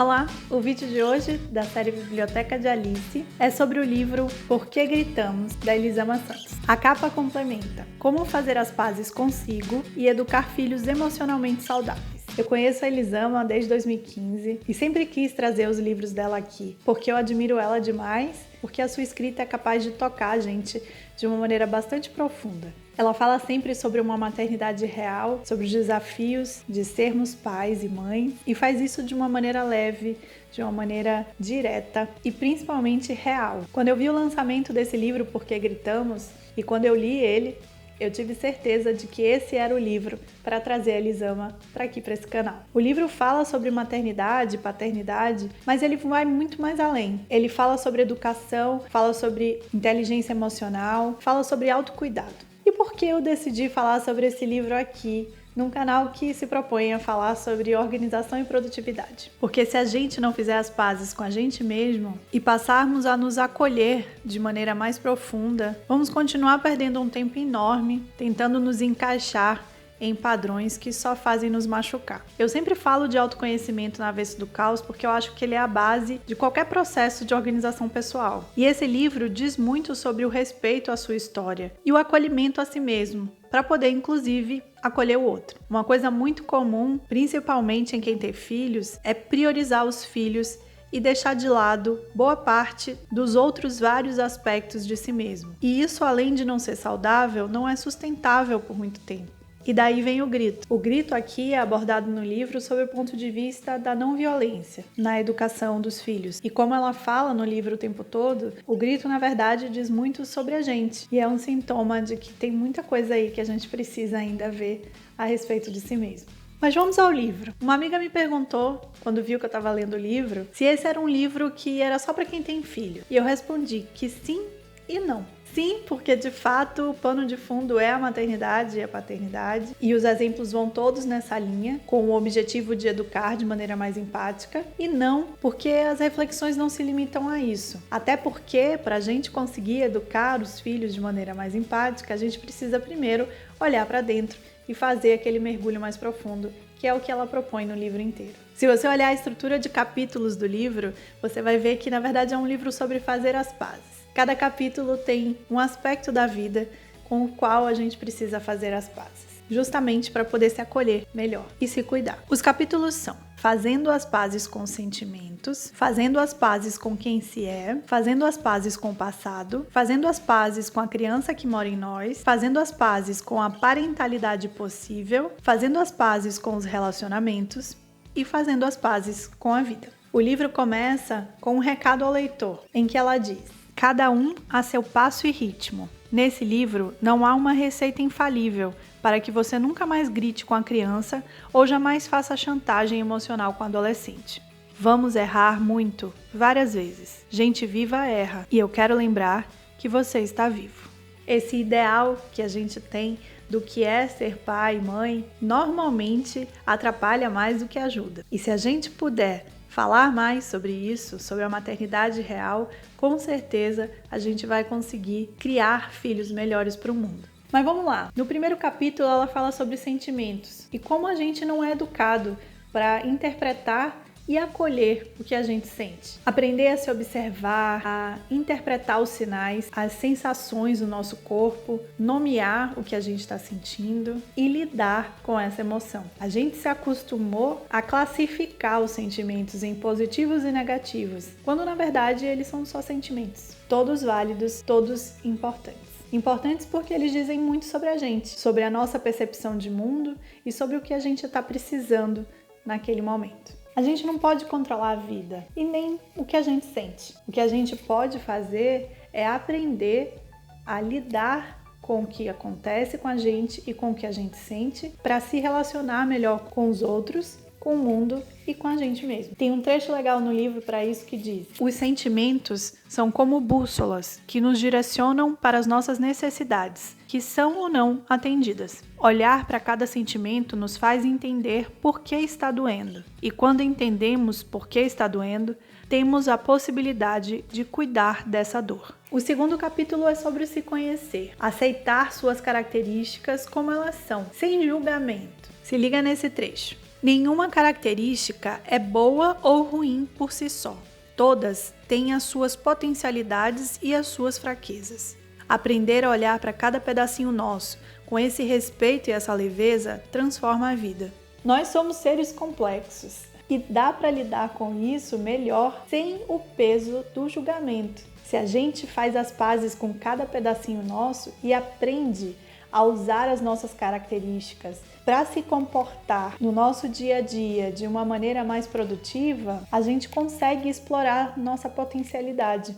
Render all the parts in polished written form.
Olá! O vídeo de hoje, da série Biblioteca de Alice, é sobre o livro Por que Gritamos, da Elisama Santos. A capa complementa Como fazer as pazes consigo e educar filhos emocionalmente saudáveis. Eu conheço a Elisama desde 2015 e sempre quis trazer os livros dela aqui, porque eu admiro ela demais, porque a sua escrita é capaz de tocar a gente de uma maneira bastante profunda. Ela fala sempre sobre uma maternidade real, sobre os desafios de sermos pais e mães, e faz isso de uma maneira leve, de uma maneira direta e principalmente real. Quando eu vi o lançamento desse livro Por que Gritamos, e quando eu li ele, eu tive certeza de que esse era o livro para trazer a Elisama para aqui, para esse canal. O livro fala sobre maternidade, paternidade, mas ele vai muito mais além. Ele fala sobre educação, fala sobre inteligência emocional, fala sobre autocuidado. E por que eu decidi falar sobre esse livro aqui, num canal que se propõe a falar sobre organização e produtividade? Porque se a gente não fizer as pazes com a gente mesmo e passarmos a nos acolher de maneira mais profunda, vamos continuar perdendo um tempo enorme tentando nos encaixar em padrões que só fazem nos machucar. Eu sempre falo de autoconhecimento na Avesso do Caos porque eu acho que ele é a base de qualquer processo de organização pessoal. E esse livro diz muito sobre o respeito à sua história e o acolhimento a si mesmo, para poder, inclusive, acolher o outro. Uma coisa muito comum, principalmente em quem tem filhos, é priorizar os filhos e deixar de lado boa parte dos outros vários aspectos de si mesmo. E isso, além de não ser saudável, não é sustentável por muito tempo. E daí vem o grito. O grito aqui é abordado no livro sob o ponto de vista da não violência na educação dos filhos. E como ela fala no livro o tempo todo, o grito na verdade diz muito sobre a gente. E é um sintoma de que tem muita coisa aí que a gente precisa ainda ver a respeito de si mesmo. Mas vamos ao livro. Uma amiga me perguntou, quando viu que eu estava lendo o livro, se esse era um livro que era só para quem tem filho. E eu respondi que sim e não. Sim, porque de fato o pano de fundo é a maternidade e a paternidade, e os exemplos vão todos nessa linha, com o objetivo de educar de maneira mais empática, e não porque as reflexões não se limitam a isso. Até porque, para a gente conseguir educar os filhos de maneira mais empática, a gente precisa primeiro olhar para dentro e fazer aquele mergulho mais profundo, que é o que ela propõe no livro inteiro. Se você olhar a estrutura de capítulos do livro, você vai ver que na verdade é um livro sobre fazer as pazes. Cada capítulo tem um aspecto da vida com o qual a gente precisa fazer as pazes, justamente para poder se acolher melhor e se cuidar. Os capítulos são Fazendo as pazes com os sentimentos, Fazendo as pazes com quem se é, Fazendo as pazes com o passado, Fazendo as pazes com a criança que mora em nós, Fazendo as pazes com a parentalidade possível, Fazendo as pazes com os relacionamentos e Fazendo as pazes com a vida. O livro começa com um recado ao leitor, em que ela diz: cada um a seu passo e ritmo. Nesse livro não há uma receita infalível para que você nunca mais grite com a criança ou jamais faça chantagem emocional com o adolescente. Vamos errar muito, várias vezes. Gente viva erra, e eu quero lembrar que você está vivo. Esse ideal que a gente tem do que é ser pai e mãe normalmente atrapalha mais do que ajuda. E se a gente puder falar mais sobre isso, sobre a maternidade real, com certeza a gente vai conseguir criar filhos melhores para o mundo. Mas vamos lá. No primeiro capítulo ela fala sobre sentimentos e como a gente não é educado para interpretar e acolher o que a gente sente. Aprender a se observar, a interpretar os sinais, as sensações do nosso corpo, nomear o que a gente está sentindo e lidar com essa emoção. A gente se acostumou a classificar os sentimentos em positivos e negativos, quando na verdade eles são só sentimentos, todos válidos, todos importantes. Importantes porque eles dizem muito sobre a gente, sobre a nossa percepção de mundo e sobre o que a gente está precisando naquele momento. A gente não pode controlar a vida e nem o que a gente sente. O que a gente pode fazer é aprender a lidar com o que acontece com a gente e com o que a gente sente para se relacionar melhor com os outros, com o mundo e com a gente mesmo. Tem um trecho legal no livro para isso que diz: os sentimentos são como bússolas que nos direcionam para as nossas necessidades, que são ou não atendidas. Olhar para cada sentimento nos faz entender por que está doendo. E quando entendemos por que está doendo, temos a possibilidade de cuidar dessa dor. O segundo capítulo é sobre se conhecer, aceitar suas características como elas são, sem julgamento. Se liga nesse trecho. Nenhuma característica é boa ou ruim por si só. Todas têm as suas potencialidades e as suas fraquezas. Aprender a olhar para cada pedacinho nosso, com esse respeito e essa leveza, transforma a vida. Nós somos seres complexos e dá para lidar com isso melhor sem o peso do julgamento. Se a gente faz as pazes com cada pedacinho nosso e aprende a usar as nossas características para se comportar no nosso dia a dia de uma maneira mais produtiva, a gente consegue explorar nossa potencialidade.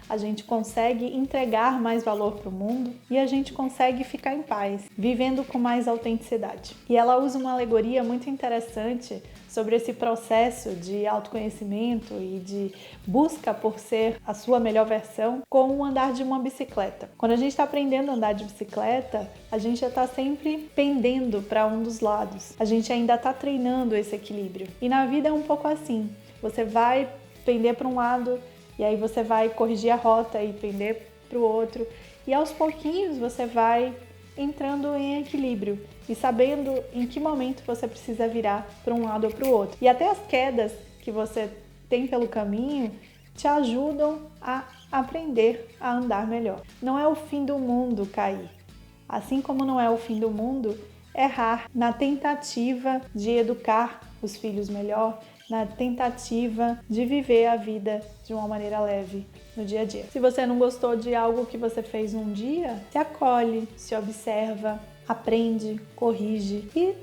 A gente consegue entregar mais valor para o mundo e a gente consegue ficar em paz, vivendo com mais autenticidade. E ela usa uma alegoria muito interessante sobre esse processo de autoconhecimento e de busca por ser a sua melhor versão com o andar de uma bicicleta. Quando a gente está aprendendo a andar de bicicleta, a gente já está sempre pendendo para um dos lados. A gente ainda está treinando esse equilíbrio. E na vida é um pouco assim. Você vai pender para um lado, e aí você vai corrigir a rota e pender para o outro. E aos pouquinhos você vai entrando em equilíbrio e sabendo em que momento você precisa virar para um lado ou para o outro. E até as quedas que você tem pelo caminho te ajudam a aprender a andar melhor. Não é o fim do mundo cair. Assim como não é o fim do mundo errar na tentativa de educar os filhos melhor, na tentativa de viver a vida de uma maneira leve no dia a dia. Se você não gostou de algo que você fez um dia, se acolhe, se observa, aprende, corrige e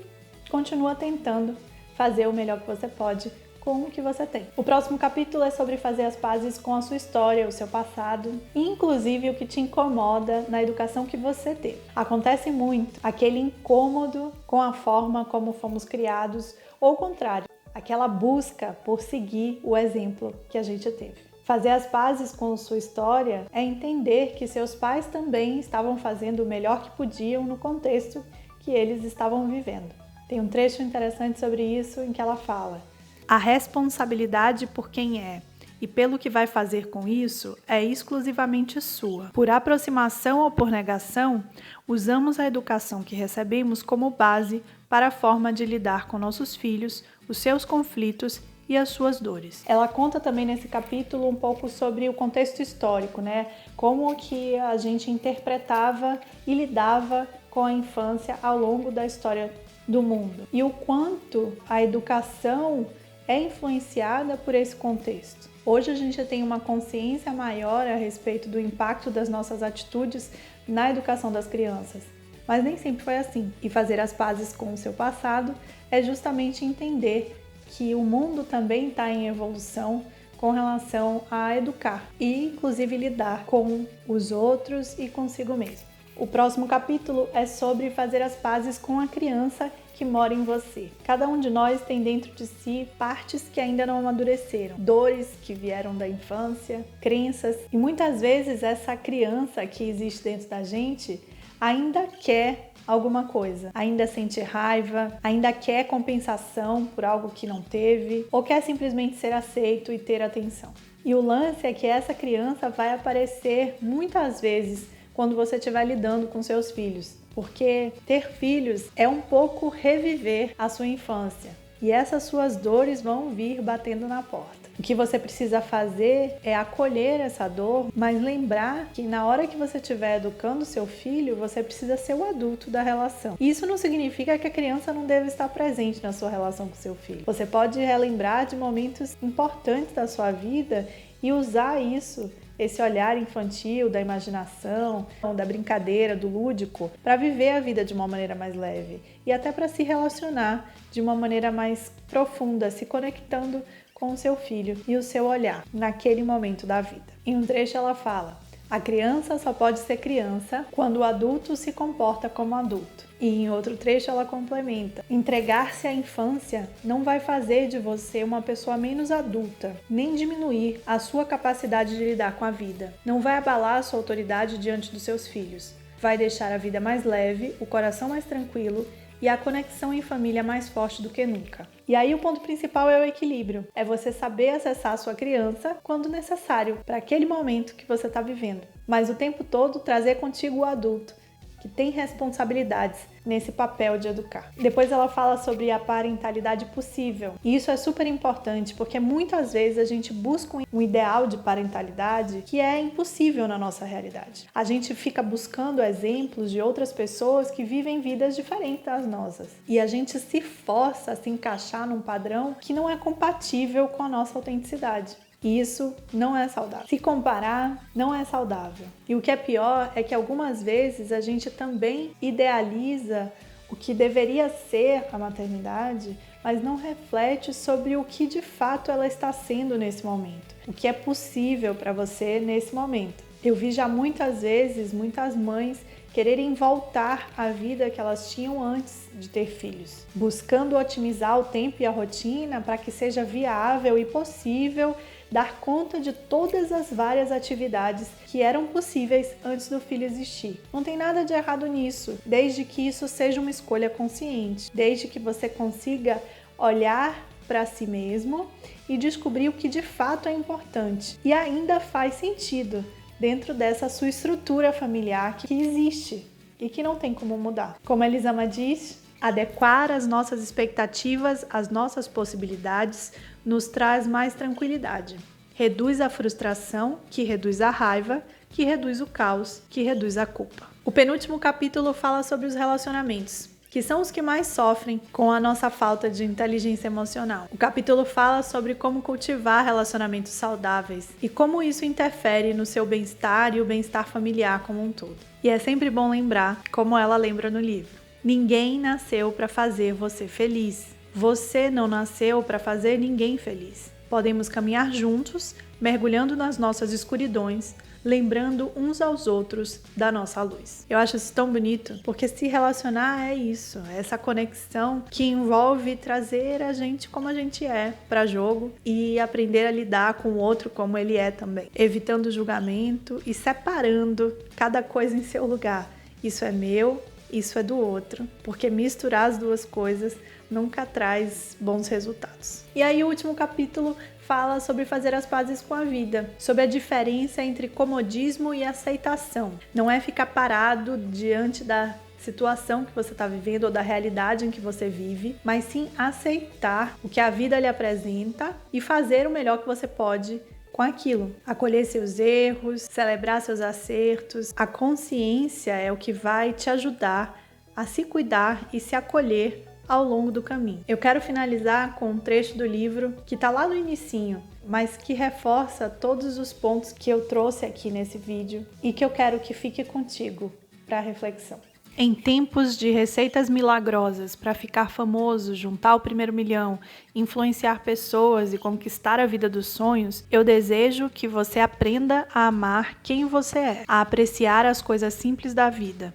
continua tentando fazer o melhor que você pode com o que você tem. O próximo capítulo é sobre fazer as pazes com a sua história, o seu passado, e inclusive o que te incomoda na educação que você teve. Acontece muito aquele incômodo com a forma como fomos criados, ou o contrário, aquela busca por seguir o exemplo que a gente teve. Fazer as pazes com sua história é entender que seus pais também estavam fazendo o melhor que podiam no contexto que eles estavam vivendo. Tem um trecho interessante sobre isso em que ela fala: a responsabilidade por quem é e pelo que vai fazer com isso é exclusivamente sua. Por aproximação ou por negação, usamos a educação que recebemos como base para a forma de lidar com nossos filhos, os seus conflitos e as suas dores. Ela conta também nesse capítulo um pouco sobre o contexto histórico, né? Como que a gente interpretava e lidava com a infância ao longo da história do mundo e o quanto a educação é influenciada por esse contexto. Hoje a gente tem uma consciência maior a respeito do impacto das nossas atitudes na educação das crianças, mas nem sempre foi assim. E fazer as pazes com o seu passado é justamente entender que o mundo também está em evolução com relação a educar e inclusive lidar com os outros e consigo mesmo. O próximo capítulo é sobre fazer as pazes com a criança que mora em você. Cada um de nós tem dentro de si partes que ainda não amadureceram, dores que vieram da infância, crenças, e muitas vezes essa criança que existe dentro da gente ainda quer alguma coisa, ainda sente raiva, ainda quer compensação por algo que não teve, ou quer simplesmente ser aceito e ter atenção. E o lance é que essa criança vai aparecer muitas vezes quando você estiver lidando com seus filhos, porque ter filhos é um pouco reviver a sua infância e essas suas dores vão vir batendo na porta. O que você precisa fazer é acolher essa dor, mas lembrar que na hora que você estiver educando seu filho, você precisa ser o adulto da relação. Isso não significa que a criança não deve estar presente na sua relação com seu filho. Você pode relembrar de momentos importantes da sua vida e usar isso, esse olhar infantil, da imaginação, da brincadeira, do lúdico, para viver a vida de uma maneira mais leve e até para se relacionar de uma maneira mais profunda, se conectando com o seu filho e o seu olhar naquele momento da vida. Em um trecho ela fala: a criança só pode ser criança quando o adulto se comporta como adulto. E em outro trecho ela complementa: entregar-se à infância não vai fazer de você uma pessoa menos adulta, nem diminuir a sua capacidade de lidar com a vida. Não vai abalar a sua autoridade diante dos seus filhos. Vai deixar a vida mais leve, o coração mais tranquilo e a conexão em família mais forte do que nunca. E aí o ponto principal é o equilíbrio. É você saber acessar a sua criança quando necessário, para aquele momento que você está vivendo. Mas o tempo todo trazer contigo o adulto, que que tem responsabilidades nesse papel de educar. Depois ela fala sobre a parentalidade possível. E isso é super importante, porque muitas vezes a gente busca um ideal de parentalidade que é impossível na nossa realidade. A gente fica buscando exemplos de outras pessoas que vivem vidas diferentes das nossas. E a gente se força a se encaixar num padrão que não é compatível com a nossa autenticidade. E isso não é saudável. Se comparar não é saudável. E o que é pior é que algumas vezes a gente também idealiza o que deveria ser a maternidade, mas não reflete sobre o que de fato ela está sendo nesse momento. O que é possível para você nesse momento. Eu vi já muitas vezes, muitas mães quererem voltar à vida que elas tinham antes de ter filhos, buscando otimizar o tempo e a rotina para que seja viável e possível dar conta de todas as várias atividades que eram possíveis antes do filho existir. Não tem nada de errado nisso, desde que isso seja uma escolha consciente, desde que você consiga olhar para si mesmo e descobrir o que de fato é importante e ainda faz sentido dentro dessa sua estrutura familiar que existe e que não tem como mudar. Como a Elisama diz, adequar as nossas expectativas às nossas possibilidades nos traz mais tranquilidade. Reduz a frustração, que reduz a raiva, que reduz o caos, que reduz a culpa. O penúltimo capítulo fala sobre os relacionamentos, que são os que mais sofrem com a nossa falta de inteligência emocional. O capítulo fala sobre como cultivar relacionamentos saudáveis e como isso interfere no seu bem-estar e o bem-estar familiar como um todo. E é sempre bom lembrar, como ela lembra no livro, ninguém nasceu para fazer você feliz. Você não nasceu para fazer ninguém feliz. Podemos caminhar juntos, mergulhando nas nossas escuridões, lembrando uns aos outros da nossa luz. Eu acho isso tão bonito, porque se relacionar é isso, é essa conexão que envolve trazer a gente como a gente é para jogo e aprender a lidar com o outro como ele é também, evitando julgamento e separando cada coisa em seu lugar. Isso é meu, isso é do outro, porque misturar as duas coisas nunca traz bons resultados. E aí o último capítulo fala sobre fazer as pazes com a vida, sobre a diferença entre comodismo e aceitação. Não é ficar parado diante da situação que você está vivendo ou da realidade em que você vive, mas sim aceitar o que a vida lhe apresenta e fazer o melhor que você pode com aquilo. Acolher seus erros, celebrar seus acertos. A consciência é o que vai te ajudar a se cuidar e se acolher ao longo do caminho. Eu quero finalizar com um trecho do livro que está lá no inicinho, mas que reforça todos os pontos que eu trouxe aqui nesse vídeo e que eu quero que fique contigo para reflexão. Em tempos de receitas milagrosas para ficar famoso, juntar o primeiro milhão, influenciar pessoas e conquistar a vida dos sonhos, eu desejo que você aprenda a amar quem você é, a apreciar as coisas simples da vida,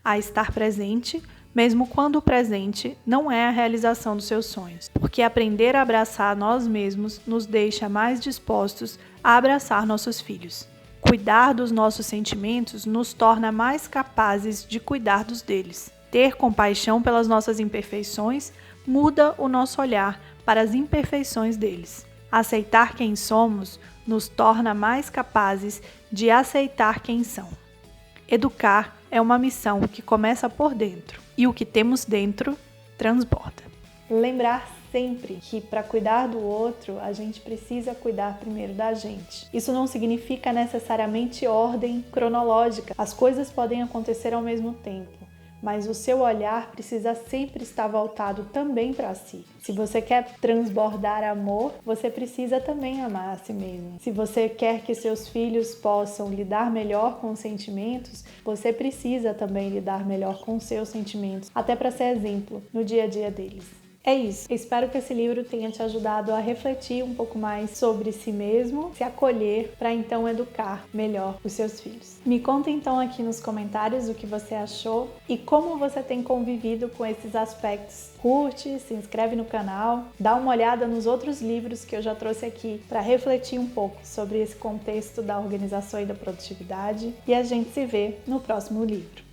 a estar presente, mesmo quando o presente não é a realização dos seus sonhos, porque aprender a abraçar nós mesmos nos deixa mais dispostos a abraçar nossos filhos. Cuidar dos nossos sentimentos nos torna mais capazes de cuidar dos deles. Ter compaixão pelas nossas imperfeições muda o nosso olhar para as imperfeições deles. Aceitar quem somos nos torna mais capazes de aceitar quem são. Educar é uma missão que começa por dentro, e o que temos dentro transborda. Lembrar sempre que para cuidar do outro, a gente precisa cuidar primeiro da gente. Isso não significa necessariamente ordem cronológica. As coisas podem acontecer ao mesmo tempo, mas o seu olhar precisa sempre estar voltado também para si. Se você quer transbordar amor, você precisa também amar a si mesmo. Se você quer que seus filhos possam lidar melhor com os sentimentos, você precisa também lidar melhor com os seus sentimentos, até para ser exemplo no dia a dia deles. É isso. Eu espero que esse livro tenha te ajudado a refletir um pouco mais sobre si mesmo, se acolher para então educar melhor os seus filhos. Me conta então aqui nos comentários o que você achou e como você tem convivido com esses aspectos. Curte, se inscreve no canal, dá uma olhada nos outros livros que eu já trouxe aqui para refletir um pouco sobre esse contexto da organização e da produtividade e a gente se vê no próximo livro.